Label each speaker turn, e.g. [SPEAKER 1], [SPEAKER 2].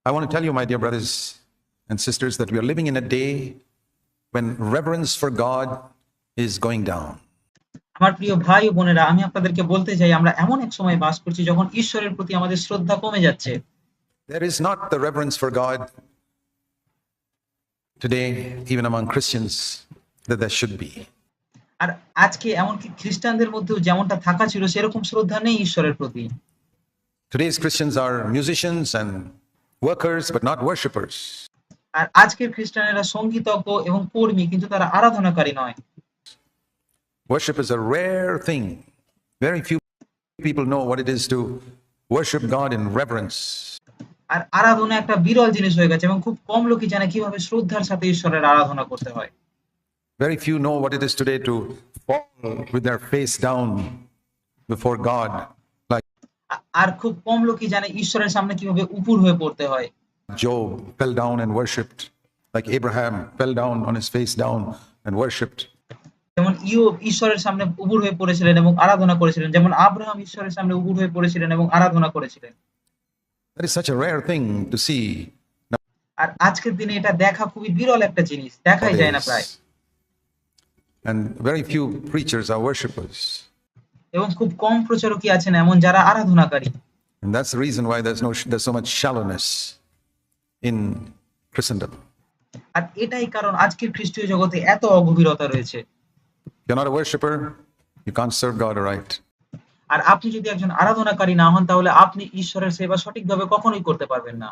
[SPEAKER 1] I want to tell you, my dear brothers and sisters, that we are living in a day when reverence for God is going down.
[SPEAKER 2] আমার প্রিয় ভাই ও বোনেরা, আমি আপনাদেরকে বলতে চাই আমরা এমন এক সময় বাস করছি যখন ঈশ্বরের প্রতি আমাদের শ্রদ্ধা কমে যাচ্ছে।
[SPEAKER 1] There is not the reverence for God today, even among Christians, that there should be.
[SPEAKER 2] আর আজকে এমনকি খ্রিস্টানদের মধ্যেও যেমনটা থাকা ছিল সেরকম শ্রদ্ধা নেই ঈশ্বরের প্রতি।
[SPEAKER 1] Today's Christians are musicians and workers, but not worshippers.
[SPEAKER 2] আর আজকের খ্রিস্টানেরা সঙ্গীতজ্ঞ এবং কর্মী, কিন্তু তারা আরাধনাকারী নয়।
[SPEAKER 1] Worship is a rare thing. Very few people know what it is to worship God in reverence.
[SPEAKER 2] আর আরাধনা একটা বিরল জিনিস হয়ে গেছে এবং খুব কম লোকই জানে কিভাবে শ্রদ্ধার সাথে ঈশ্বরের আরাধনা করতে হয়।
[SPEAKER 1] Very few know what it is today to fall with their face down before God, like
[SPEAKER 2] আর খুব কম লোকই জানে ঈশ্বরের সামনে কিভাবে উপুর হয়ে পড়তে হয়।
[SPEAKER 1] Job fell down and worshipped, like Abraham fell down on his face down and worshipped.
[SPEAKER 2] যেমন ইয়োব ঈশ্বরের সামনে উপুর হয়ে পড়েছিলেন এবং আরাধনা করেছিলেন, যেমন আব্রাহাম ঈশ্বরের সামনে উপুর হয়ে পড়েছিলেন এবং আরাধনা করেছিলেন।
[SPEAKER 1] That is such a rare thing to see
[SPEAKER 2] আর আজকের দিনে এটা দেখা খুবই বিরল একটা জিনিস, দেখাই যায় না প্রায়।
[SPEAKER 1] nowadays. And very few preachers are worshippers.
[SPEAKER 2] এবং খুব কম প্রচারকই আছেন এমন যারা আরাধনাকারী।
[SPEAKER 1] And that's the reason why there's so much shallowness in Christendom.
[SPEAKER 2] আর এটাই কারণ আজকের খ্রিস্টীয় জগতে এত অগভীরতা রয়েছে।
[SPEAKER 1] If you're not a worshipper, you can't serve God right.
[SPEAKER 2] আর আপনি যদি একজন আরাধনাকারী না হন তাহলে আপনি ঈশ্বরের সেবা সঠিকভাবে কখনোই করতে পারবেন না।